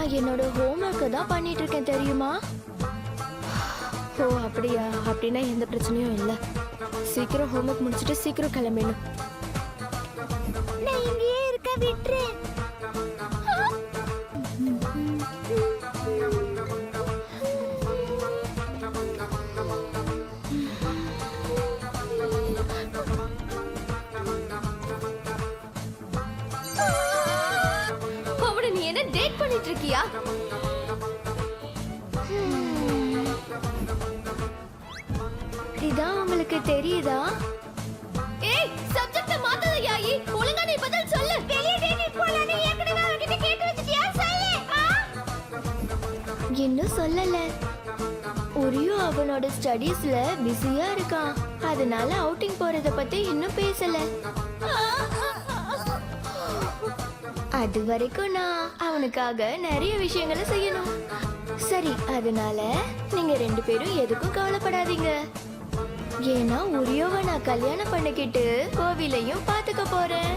நான் என்னோட ஹோம்ஒர்க்கை தான் பண்ணிட்டு இருக்கேன் தெரியுமா? ஓ அப்படியா? அப்படின்னா எந்த பிரச்சனையும் இல்லை. சீக்கிரம் ஹோம்ஒர்க் முடிச்சுட்டு சீக்கிரம் கிளம்பிடணும். நான் இங்கேயே இருக்க விட்டுரு. அவனை நீ என்ன டேட் பண்ணிட்டு இருக்கியா? இதான் உங்களுக்கு தெரியுதா? ஏய் சப்ஜெக்ட்ட மாத்தாத யாயி. ஒழுங்கா நீ பதில் சொல்லு. வெளிய டேட் போலான்னு ஏற்கனவே அவகிட்ட கேட்டு வச்சிட்டியா? சொல்லு. இன்னும் சொல்லல. ஒரியோ அவனோட ஸ்டடீஸ்ல பிஸியா இருக்கான். அதனால அவுட்டிங் போறத பத்தி இன்னும் பேசல. அது வரைக்கும் நான் அவனுக்காக நிறைய விஷயங்களை செய்யணும். சரி, அதனால நீங்க 2 பேரும் எதுக்கும் கவலைப்படாதீங்க. ஏன்னா ஒரியோவை நான் கல்யாணம் பண்ணிக்கிட்டு கோவிலையும் பாத்துக்க போறேன்.